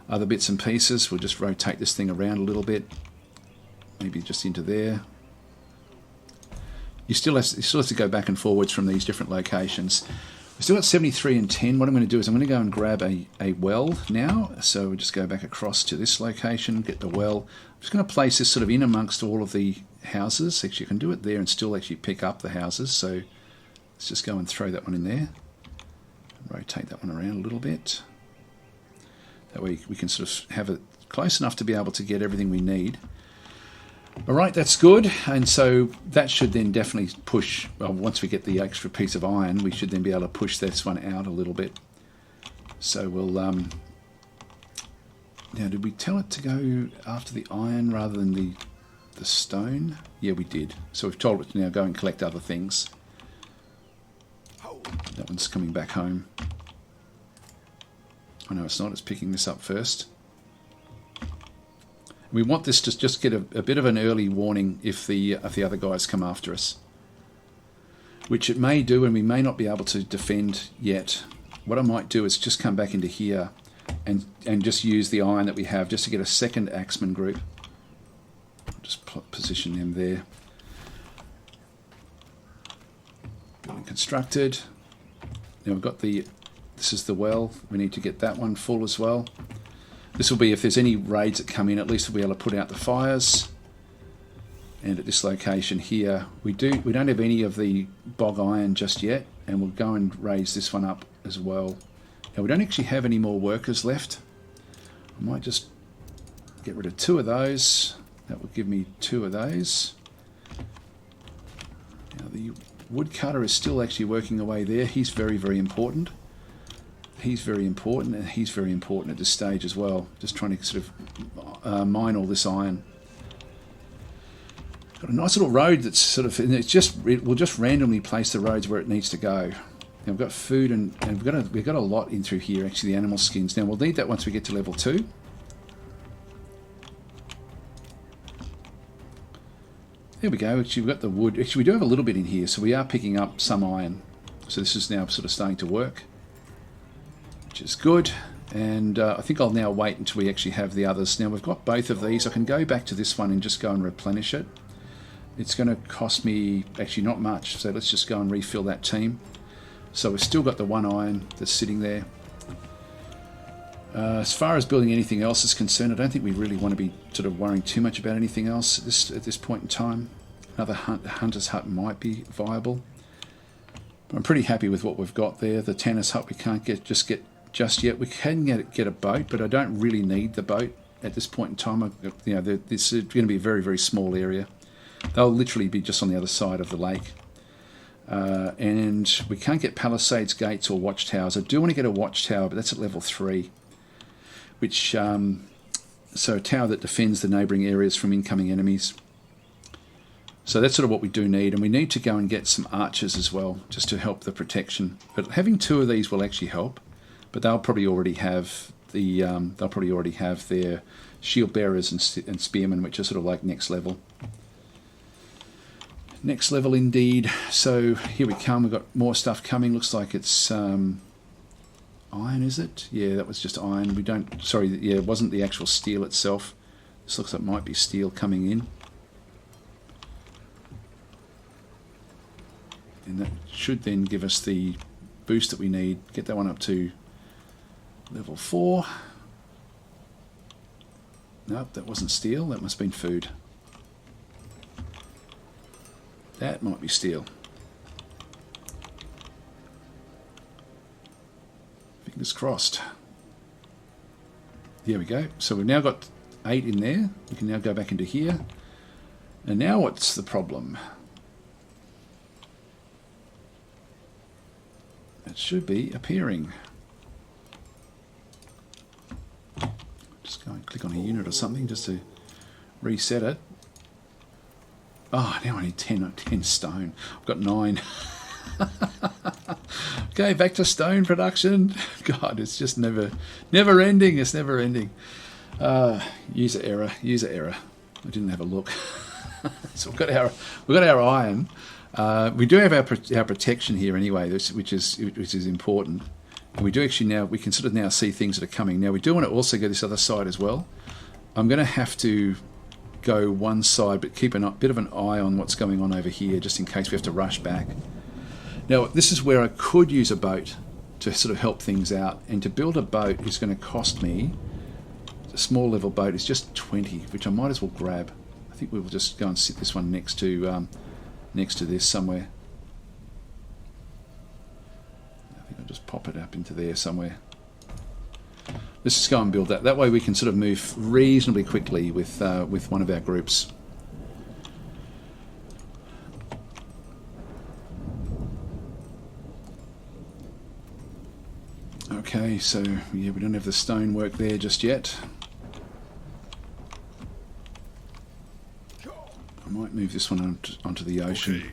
other bits and pieces. We'll just rotate this thing around a little bit, maybe just into there. You still have to go back and forwards from these different locations. We've still got 73 and 10. What I'm going to do is I'm going to go and grab a well now. So we'll just go back across to this location, get the well. I'm just going to place this sort of in amongst all of the houses. Actually, you can do it there and still actually pick up the houses. So let's just go and throw that one in there. Rotate that one around a little bit. That way we can sort of have it close enough to be able to get everything we need. All right, that's good. And so that should then definitely push, well, once we get the extra piece of iron, we should then be able to push this one out a little bit. So we'll, now did we tell it to go after the iron rather than the stone? Yeah, we did. So we've told it to now go and collect other things. That one's coming back home. Oh no, it's not. It's picking this up first. We want this to just get a bit of an early warning if the other guys come after us, which it may do, and we may not be able to defend yet. What I might do is just come back into here and just use the iron that we have just to get a second axeman group. Just position them there. Building constructed. Now we've got this is the well. We need to get that one full as well. This will be if there's any raids that come in, at least we'll be able to put out the fires. And at this location here, we don't have any of the bog iron just yet, and we'll go and raise this one up as well. Now we don't actually have any more workers left. I might just get rid of 2 of those. That will give me 2 of those. Now the woodcutter is still actually working away there. He's very, very important. He's very important, and he's very important at this stage as well. Just trying to sort of mine all this iron. Got a nice little road that's sort of, and we'll just randomly place the roads where it needs to go. Now we've got food and we've got a lot in through here. Actually, the animal skins. Now we'll need that once we get to level 2. There we go. Actually, we've got the wood. Actually, we do have a little bit in here, so we are picking up some iron. So this is now sort of starting to work, which is good. And I think I'll now wait until we actually have the others. Now we've got both of these. I can go back to this one and just go and replenish it. It's going to cost me actually not much, so let's just go and refill that team. So we've still got the 1 iron that's sitting there. As far as building anything else is concerned, I don't think we really want to be sort of worrying too much about anything else at this point in time. Another hunter's hut might be viable. I'm pretty happy with what we've got there. The tanner's hut we can't get just yet. We can get a boat, but I don't really need the boat at this point in time. This is going to be a very, very small area. They'll literally be just on the other side of the lake. And we can't get palisades, gates, or watchtowers. I do want to get a watchtower, but that's at level 3. Which, so a tower that defends the neighbouring areas from incoming enemies. So that's sort of what we do need, and we need to go and get some archers as well, just to help the protection. But having 2 of these will actually help. But they'll probably already have their shield bearers and spearmen, which are sort of like next level. Next level indeed. So here we come. We've got more stuff coming. Looks like it's iron, is it? Yeah, that was just iron. It wasn't the actual steel itself. This looks like it might be steel coming in. And that should then give us the boost that we need. Get that one up to level 4. Nope, that wasn't steel. That must have been food. That might be steel. Fingers crossed. There we go. So we've now got 8 in there. We can now go back into here. And now what's the problem? It should be appearing. Just go and click on a unit or something just to reset it. Oh, now I need 10 stone. I've got 9. Okay, back to stone production. God, it's just never ending. It's never ending. User error. I didn't have a look. So we've got our iron. We do have our protection here anyway, which is important. And we do actually now, we can sort of now see things that are coming. Now we do want to also go this other side as well. I'm going to have to go one side, but keep a bit of an eye on what's going on over here, just in case we have to rush back. Now, this is where I could use a boat to sort of help things out. And to build a boat is going to cost me, a small level boat is just 20, which I might as well grab. I think we will just go and sit this one next to this somewhere. I think I'll just pop it up into there somewhere. Let's just go and build that. That way we can sort of move reasonably quickly with one of our groups. Okay, so yeah, we don't have the stonework there just yet. I might move this one onto the ocean. Okay.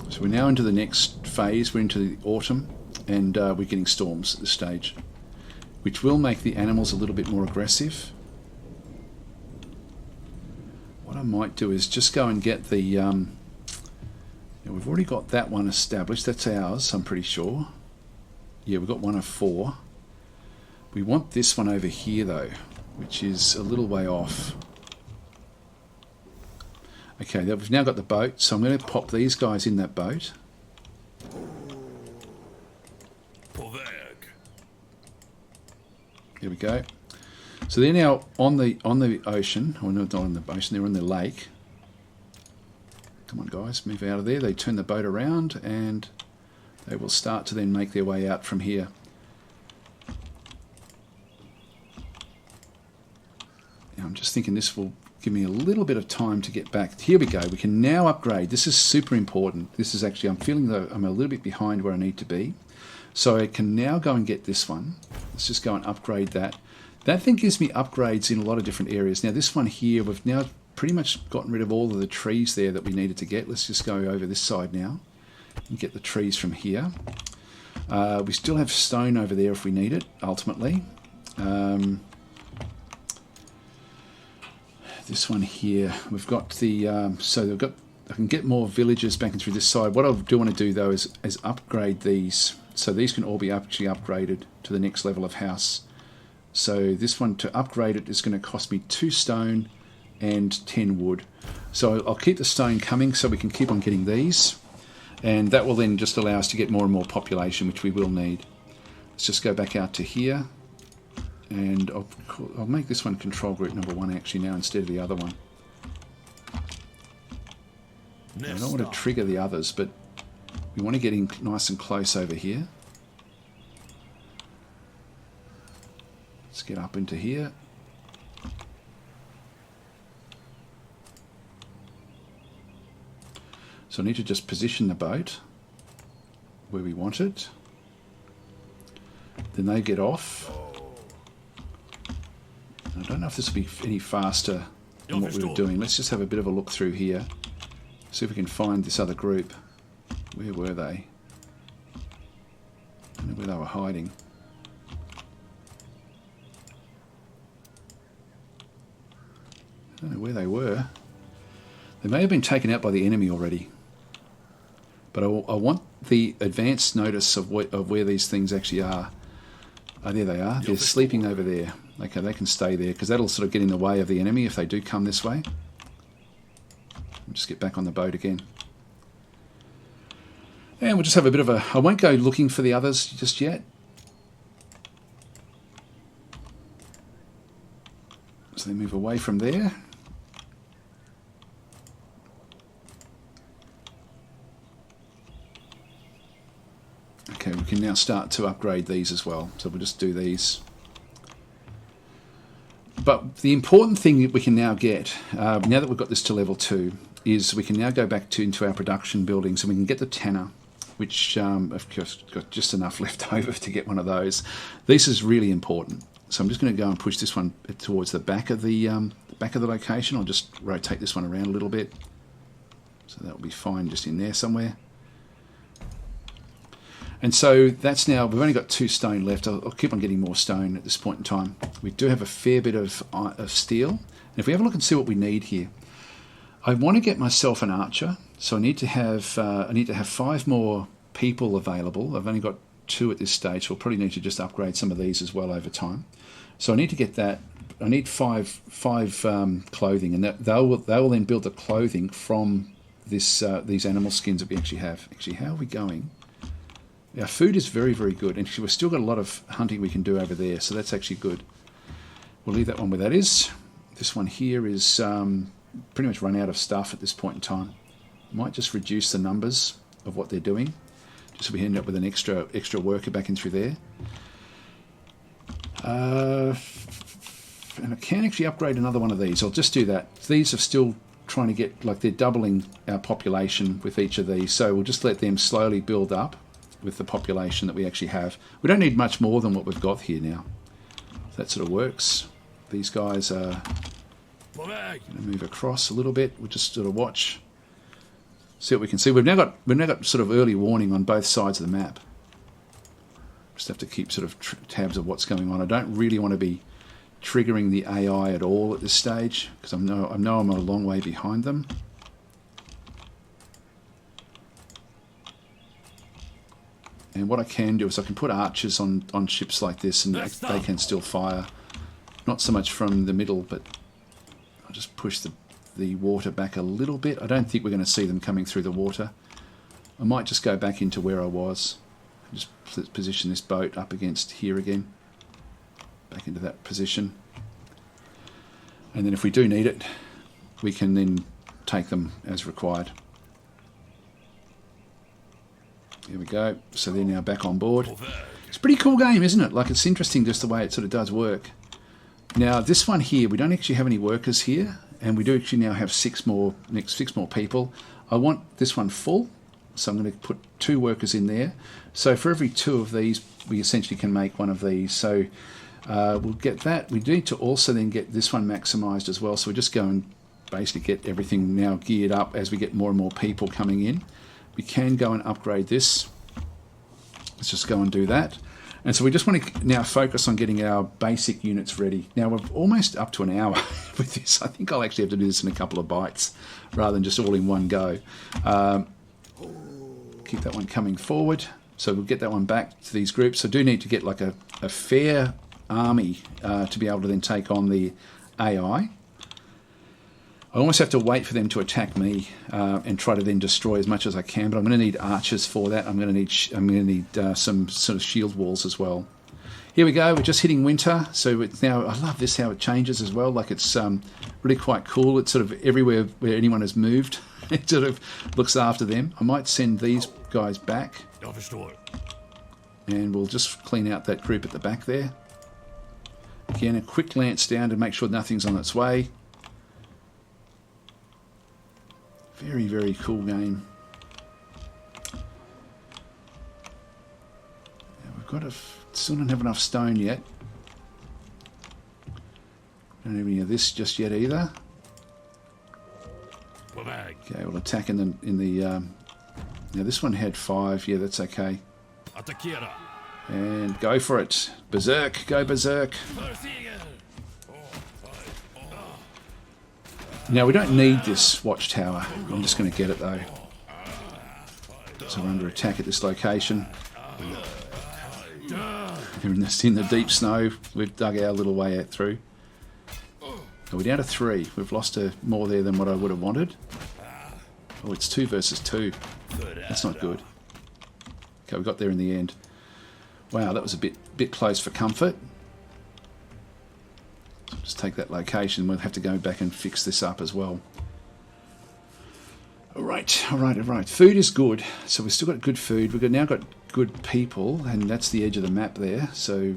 So we're now into the next phase. We're into the autumn, and we're getting storms at this stage, which will make the animals a little bit more aggressive. What I might do is just go and get the... we've already got that one established. That's ours, I'm pretty sure. Yeah, we've got one of 4. We want this one over here, though, which is a little way off. Okay, we've now got the boat, so I'm going to pop these guys in that boat. På väg. There we go. So they're now on the ocean, or not on the ocean, they're on the lake. Come on, guys, move out of there. They turn the boat around, and they will start to then make their way out from here. Now, I'm just thinking this will give me a little bit of time to get back. Here we go. We can now upgrade. This is super important. This is actually, I'm feeling that I'm a little bit behind where I need to be. So I can now go and get this one. Let's just go and upgrade that. That thing gives me upgrades in a lot of different areas. Now, this one here, we've now pretty much gotten rid of all of the trees there that we needed to get. Let's just go over this side now and get the trees from here. We still have stone over there if we need it, ultimately. This one here, we've got the, so we've got, I can get more villagers back and through this side. What I do want to do though is upgrade these. So these can all be actually upgraded to the next level of house. So this one, to upgrade it, is going to cost me 2 stone and 10 wood. So I'll keep the stone coming so we can keep on getting these. And that will then just allow us to get more and more population, which we will need. Let's just go back out to here. And I'll make this one control group number 1 actually now instead of the other one. I don't want to trigger the others, but we want to get in nice and close over here. Let's get up into here. So I need to just position the boat where we want it. Then they get off. I don't know if this will be any faster than what we were doing. Let's just have a bit of a look through here. See if we can find this other group. Where were they? I don't know where they were hiding. I don't know where they were. They may have been taken out by the enemy already. But I want the advanced notice of where these things actually are. Oh, there they are. They're sleeping over there. Okay, they can stay there because that'll sort of get in the way of the enemy if they do come this way. We'll just get back on the boat again. And we'll just have a bit of a... I won't go looking for the others just yet. So they move away from there. Okay, we can now start to upgrade these as well. So we'll just do these. But the important thing that we can now get, now that we've got this to level 2, is we can now go back into our production buildings and we can get the tanner, which of course got just enough left over to get one of those. This is really important. So I'm just going to go and push this one towards the back of the location. I'll just rotate this one around a little bit. So that will be fine just in there somewhere. And so that's now, we've only got 2 stone left. I'll keep on getting more stone at this point in time. We do have a fair bit of steel. And if we have a look and see what we need here, I want to get myself an archer. So I need to have 5 more people available. I've only got 2 at this stage. So we'll probably need to just upgrade some of these as well over time. So I need to get that. I need 5 clothing, and they will then build the clothing from these animal skins that we actually have. Actually, how are we going? Our food is very, very good. And we've still got a lot of hunting we can do over there, so that's actually good. We'll leave that one where that is. This one here is pretty much run out of stuff at this point in time. Might just reduce the numbers of what they're doing, just so we end up with an extra worker back in through there. And I can actually upgrade another one of these. I'll just do that. These are still trying to get, like, they're doubling our population with each of these, so we'll just let them slowly build up with the population that we actually have. We don't need much more than what we've got here now. That sort of works. These guys are going to move across a little bit. We'll just sort of watch, see what we can see. We've now got sort of early warning on both sides of the map. Just have to keep sort of tabs of what's going on. I don't really want to be triggering the AI at all at this stage, because I know I'm a long way behind them. And what I can do is I can put archers on ships like this, and they can still fire. Not so much from the middle, but I'll just push the water back a little bit. I don't think we're going to see them coming through the water. I might just go back into where I was. Just position this boat up against here again. Back into that position. And then if we do need it, we can then take them as required. Here we go. So they're now back on board. It's a pretty cool game, isn't it? Like, it's interesting just the way it sort of does work. Now, this one here, we don't actually have any workers here, and we do actually now have six more people. I want this one full, so I'm going to put 2 workers in there. So for every 2 of these, we essentially can make one of these. So we'll get that. We need to also then get this one maximized as well. So we just go and basically get everything now geared up as we get more and more people coming in. We can go and upgrade this. Let's just go and do that. And so we just want to now focus on getting our basic units ready. Now we're almost up to an hour with this. I think I'll actually have to do this in a couple of bites rather than just all in one go. Keep that one coming forward. So we'll get that one back to these groups. I do need to get like a fair army to be able to then take on the AI. I almost have to wait for them to attack me and try to then destroy as much as I can. But I'm going to need archers for that. I'm going to need some sort of shield walls as well. Here we go. We're just hitting winter, so it's now. I love this how it changes as well. Like, it's really quite cool. It's sort of everywhere where anyone has moved. It sort of looks after them. I might send these guys back, and we'll just clean out that group at the back there. Again, a quick glance down to make sure nothing's on its way. Very, very cool game. Now we've got still don't have enough stone yet. Don't have any of this just yet either. Okay, we'll attack in the. Now this one had 5. Yeah, that's okay. And go for it. Berserk, go berserk. Now we don't need this watchtower. I'm just going to get it though. So we're under attack at this location. We're in the deep snow. We've dug our little way out through. We're down to 3. We've lost more there than what I would have wanted. Oh, it's 2 versus 2. That's not good. Okay, we got there in the end. Wow, that was a bit close for comfort. So just take that location. We'll have to go back and fix this up as well. All right. Food is good. So we've still got good food. We've now got good people, and that's the edge of the map there. So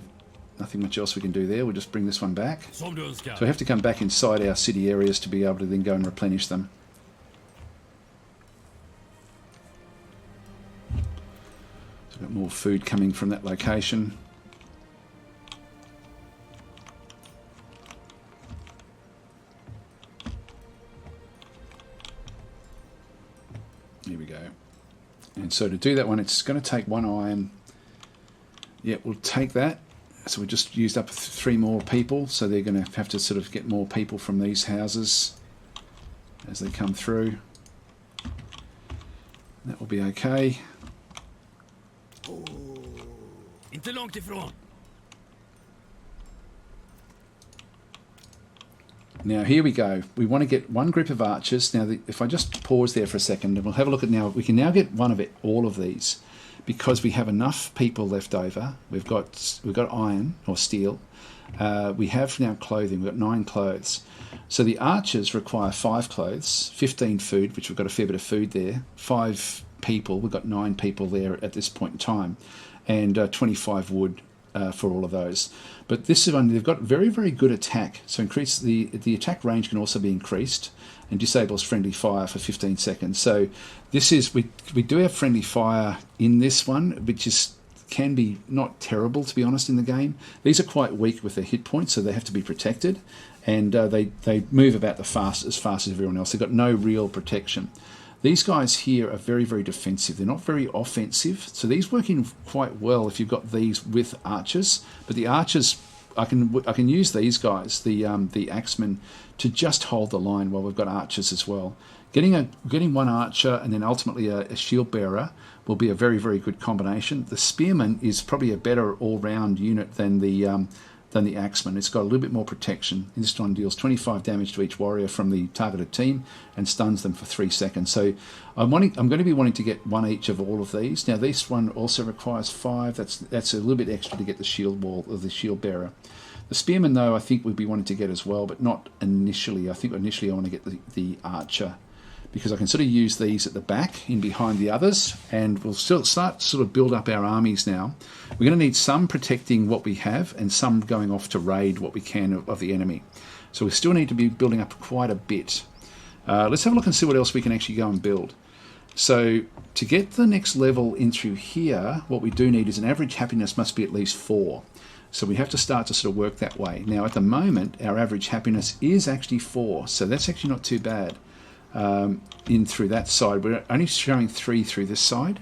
nothing much else we can do there. We'll just bring this one back. So we have to come back inside our city areas to be able to then go and replenish them. So we've got more food coming from that location. Here we go. And so to do that one, it's going to take 1 iron. Yeah, we'll take that. So we just used up 3 more people, so they're going to have to sort of get more people from these houses as they come through. That will be okay. Now here we go. We want to get one group of archers. Now if I just pause there for a second, and we'll have a look at now. We can now get all of these, because we have enough people left over. We've got iron or steel. We have now clothing. We've got 9 clothes. So the archers require 5 clothes, 15 food, which we've got a fair bit of food there. 5 people. We've got 9 people there at this point in time, and 25 wood for all of those. But this is one, they've got very, very good attack. So increase the attack range can also be increased, and disables friendly fire for 15 seconds. So this is, we do have friendly fire in this one, which can be not terrible, to be honest, in the game. These are quite weak with their hit points, so they have to be protected, and they move about as fast as everyone else. They've got no real protection. These guys here are very, very defensive. They're not very offensive. So these work in quite well if you've got these with archers. But the archers, I can use these guys, the axemen, to just hold the line while we've got archers as well. Getting one archer and then ultimately a shield bearer will be a very, very good combination. The spearman is probably a better all-round unit than the axeman. It's got a little bit more protection. This one deals 25 damage to each warrior from the targeted team and stuns them for 3 seconds. So I'm going to be wanting to get one each of all of these. Now this one also requires 5. That's a little bit extra to get the shield wall or the shield bearer. The spearman, though, I think we'd be wanting to get as well, but not initially. I think initially I want to get the archer, because I can sort of use these at the back in behind the others, and we'll still start to sort of build up our armies now. We're going to need some protecting what we have and some going off to raid what we can of the enemy. So we still need to be building up quite a bit. Let's have a look and see what else we can actually go and build. So to get the next level in through here, what we do need is an average happiness must be at least 4. So we have to start to sort of work that way. Now at the moment, our average happiness is actually 4, so that's actually not too bad. In through that side, we're only showing 3 through this side.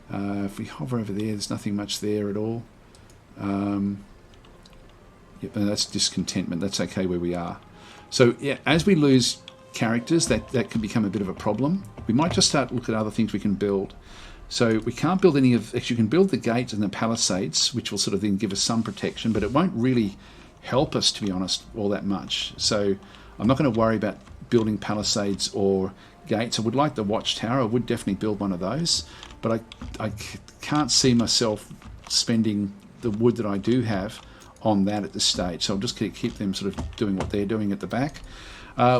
If we hover over there, there's nothing much there at all. Yep, and that's discontentment. That's okay where we are. So yeah, as we lose characters, that can become a bit of a problem. We might just start to look at other things we can build. So we can't build any of, actually you can build the gates and the palisades, which will sort of then give us some protection, but it won't really help us, to be honest, all that much. So I'm not going to worry about building palisades or gates. I would like the watchtower. I would definitely build one of those, but I can't see myself spending the wood that I do have on that at this stage. So I'll just keep them sort of doing what they're doing at the back.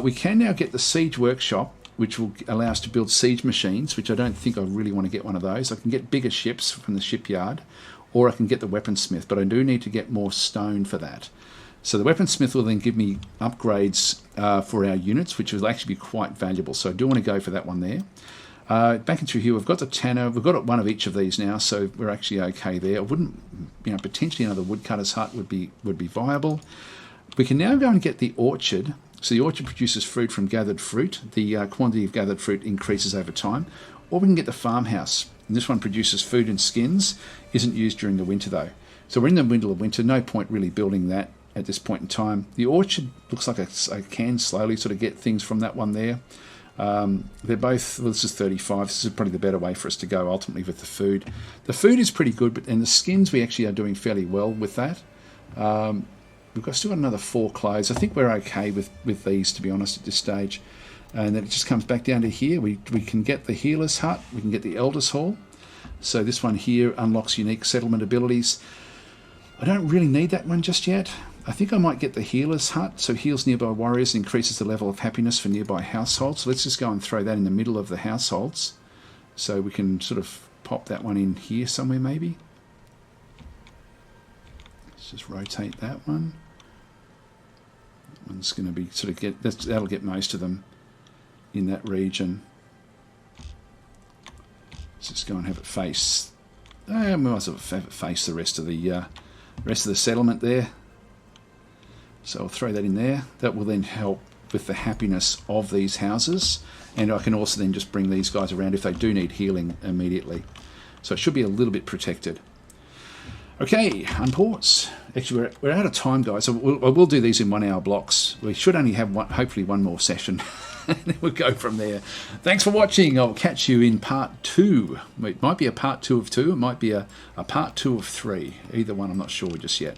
We can now get the siege workshop, which will allow us to build siege machines, which I don't think I really want to get one of those. I can get bigger ships from the shipyard, or I can get the weaponsmith, but I do need to get more stone for that. So the weaponsmith will then give me upgrades for our units, which will actually be quite valuable. So I do want to go for that one there. Back into here, we've got the tanner. We've got one of each of these now, so we're actually okay there. I wouldn't, potentially another woodcutter's hut would be viable. We can now go and get the orchard. So the orchard produces fruit from gathered fruit. The quantity of gathered fruit increases over time. Or we can get the farmhouse. And this one produces food and skins. Isn't used during the winter though. So we're in the middle of winter. No point really building that at this point in time. The orchard looks like I can slowly sort of get things from that one there. They're both, well, this is 35. This is probably the better way for us to go ultimately with the food. The food is pretty good, and the skins we actually are doing fairly well with that. We've still got another 4 clothes. I think we're okay with these, to be honest, at this stage. And then it just comes back down to here. We can get the healer's hut. We can get the elder's hall. So this one here unlocks unique settlement abilities. I don't really need that one just yet. I think I might get the healer's hut. So heals nearby warriors and increases the level of happiness for nearby households. So let's just go and throw that in the middle of the households. So we can sort of pop that one in here somewhere maybe. Let's just rotate that one. That one's going to be sort of that'll get most of them in that region. Let's just go and have it face. We might as well have it face the rest of the settlement there. So I'll throw that in there. That will then help with the happiness of these houses, and I can also then just bring these guys around if they do need healing immediately. So it should be a little bit protected. Okay, unpause. Actually, we're out of time, guys. So I will do these in 1 hour blocks. We should only have hopefully one more session, and then we'll go from there. Thanks for watching. I'll catch you in part 2. It might be a part 2 of 2. It might be a part 2 of 3. Either one, I'm not sure just yet.